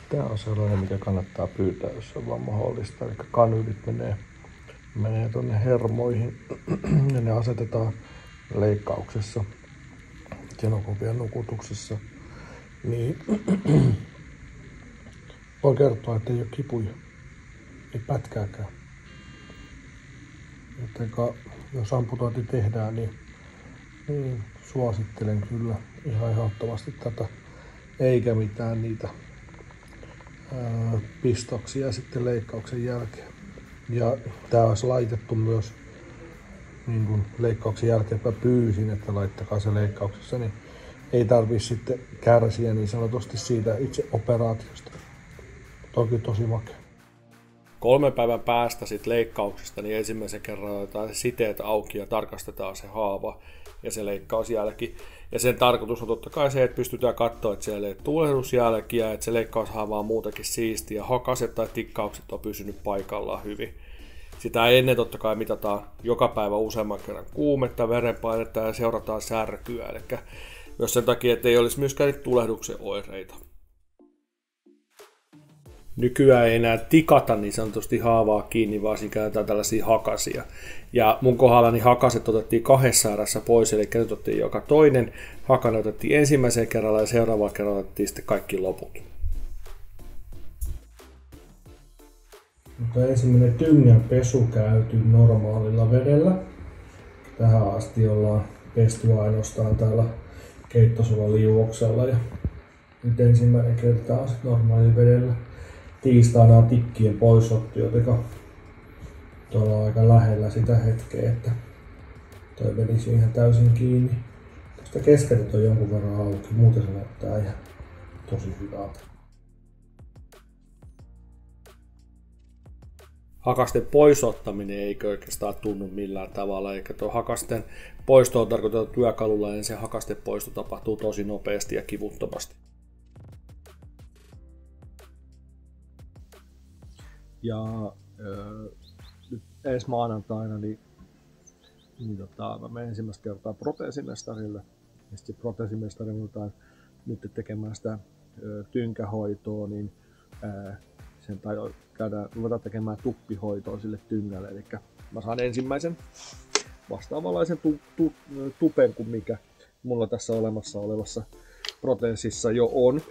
Tämä on sellainen, mikä kannattaa pyytää, jos on vaan mahdollista. Eli kanylit menee tuonne hermoihin ja ne asetetaan leikkauksessa, genokopian nukutuksessa. Niin voi kertoa, että ei ole kipuja, ei pätkääkään. Jotenka, jos amputointi tehdään, niin suosittelen kyllä ihan ehdottomasti tätä, eikä mitään niitä pistoksia sitten leikkauksen jälkeen. Ja tää olisi laitettu myös niin kun leikkauksen jälkeen, mä pyysin, että laittakaa se leikkauksessa, niin ei tarvii sitten kärsiä niin sanotusti siitä itse operaatiosta. Toki tosi makea. 3 päivän päästä sit leikkauksesta niin ensimmäisen kerran otetaan siteet auki ja tarkastetaan se haava ja se leikkausjälki. Ja sen tarkoitus on totta kai se, että pystytään katsoa, että siellä ei tulehdusjälkiä, että se leikkaushaava on muutenkin siisti ja hakaset tai tikkaukset on pysynyt paikallaan hyvin. Sitä ennen totta kai mitataan joka päivä useamman kerran kuumetta, verenpainetta ja seurataan särkyä. Eli myös sen takia, että ei olisi myöskään tulehduksen oireita. Nykyään ei enää tikata niin sanotusti haavaa kiinni, vaan siinä käytetään tällaisia hakasia. Ja mun kohdalla niin hakaset otettiin 2 erässä pois, eli nyt otettiin joka toinen. Hakanen otettiin ensimmäisen kerralla ja seuraavalla kerralla otettiin sitten kaikki loput. Mutta ensimmäinen tyngän pesu käyty normaalilla vedellä. Tähän asti ollaan pesty ainoastaan täällä keittosuolan liuoksella ja nyt ensimmäinen kerta on sitten normaalilla vedellä. Tiistaina on tikkien poisottu, jotenka tuolla on aika lähellä sitä hetkeä, että toi meni siihen täysin kiinni. Tästä keskeltä on jonkun verran auki, muuten se näyttää ihan tosi hyvältä. Hakasten poisottaminen ei oikeastaan tunnu millään tavalla, eikä tuo hakasten poisto on tarkoitettu työkalulla, ja se hakasten poisto tapahtuu tosi nopeasti ja kivuttomasti. Ja nyt ensi maanantaina niin mä menen ensimmäistä kertaa proteesimestarille. Ja sitten proteesimestari nyt tekemään sitä tynkähoitoa, niin sen ruvetaan tekemään tuppihoitoa sille tyngälle. Eli mä saan ensimmäisen vastaavanlaisen tupen kuin mikä mulla tässä olemassa olevassa proteesissa jo on.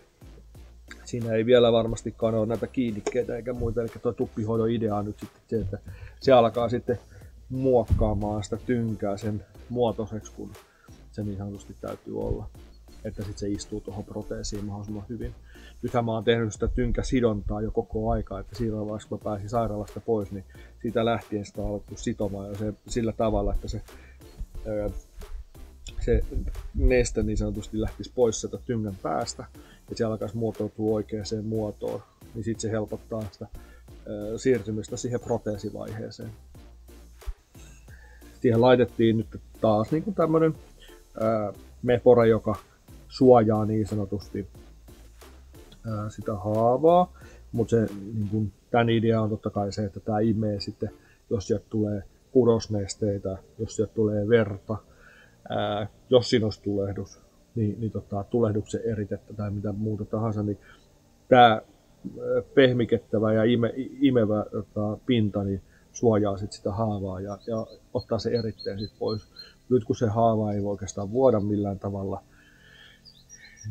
Siinä ei vielä varmastikaan ole näitä kiinnikkeitä eikä muita, eli tuo tuppihoidon idea on nyt sitten se, että se alkaa sitten muokkaamaan sitä tynkää sen muotoiseksi, kun se niin sanotusti täytyy olla. Että sitten se istuu tuohon proteesiin mahdollisimman hyvin. Nythän mä oon tehnyt sitä tynkäsidontaa jo koko aikaa, että siinä vaiheessa kun mä pääsin sairaalasta pois, niin siitä lähtien sitä on alettu sitomaan ja se sillä tavalla, että se neste niin sanotusti lähtisi pois sieltä tyngän päästä ja se alkaisi muotoutua oikeaan muotoon, niin sitten se helpottaa sitä siirtymistä siihen proteesivaiheeseen. Siihen laitettiin nyt taas niin tämmöinen mepore, joka suojaa niin sanotusti sitä haavaa, mutta se, niin tämän idea on totta kai se, että tämä imee sitten, jos sieltä tulee kudosnesteitä, jos sieltä tulee verta, jos siinä olisi tulehdus, niin tulehduksen eritettä tai mitä muuta tahansa, niin tämä pehmikettävä ja imevä pinta niin suojaa sit sitä haavaa ja ottaa se eritteen sit pois. Nyt kun se haava ei voi oikeastaan vuoda millään tavalla,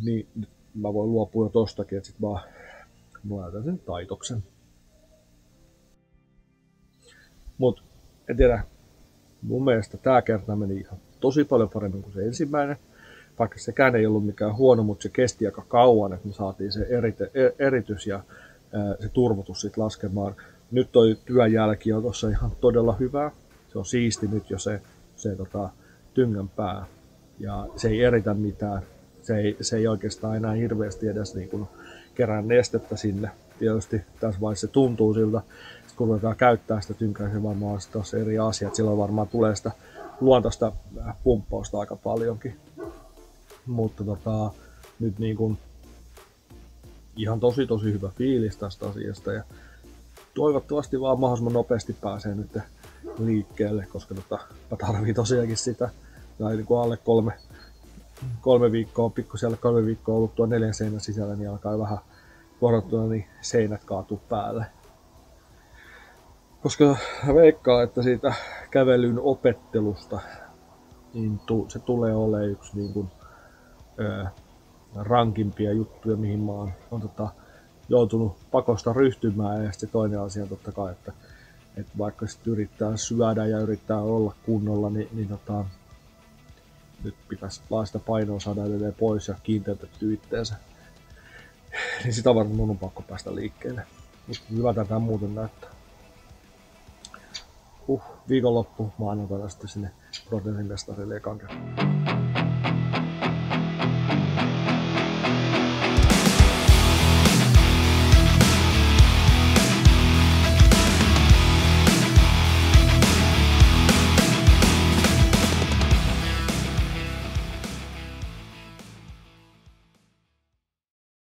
niin mä voin luopua jo tostakin, että sit mä laitan sen taitoksen. Mut en tiedä, mun mielestä tää kerta meni ihan tosi paljon paremmin kuin se ensimmäinen. Vaikka sekään ei ollut mikään huono, mutta se kesti aika kauan, että me saatiin se eritys ja se turvotus sit laskemaan. Nyt toi työjälki on tossa ihan todella hyvää. Se on siisti nyt jo se tyngän pää. Ja se ei eritä mitään. Se ei oikeastaan enää hirveästi edes niin kuin kerää nestettä sinne. Tietysti tässä vaiheessa se tuntuu siltä. Sitten kun ruvetaan käyttää sitä tynkää, se varmaan on taas eri asia. Silloin varmaan tulee sitä luontaista pumppausta aika paljonkin. Mutta nyt niin kuin ihan tosi hyvä fiilis tästä asiasta. Ja toivottavasti vaan mahdollisimman nopeasti pääsee nyt liikkeelle, koska mä tarvii tosiaankin sitä. Tai niin kuin alle 3 viikkoa, pikkusen alle 3 viikkoa ollut tuon 4 seinän sisällä, niin alkaa vähän kohdattuna niin seinät kaatuu päälle. Koska veikkaa, että siitä kävelyn opettelusta niin se tulee olemaan yksi niin kuin, rankimpia juttuja, mihin mä oon joutunut pakosta ryhtymään. Ja sitten toinen asia totta kai, että vaikka sitten yrittää syödä ja yrittää olla kunnolla, niin nyt pitäisi vaan sitä painoa saada edelleen pois ja kiinteytetty itteensä. Niin sitä varmaan mun on pakko päästä liikkeelle. Mutta hyvältä tämä muuten näyttää. Viikonloppu maanantaina sitten sinne proteiinimestarille ekan kerran.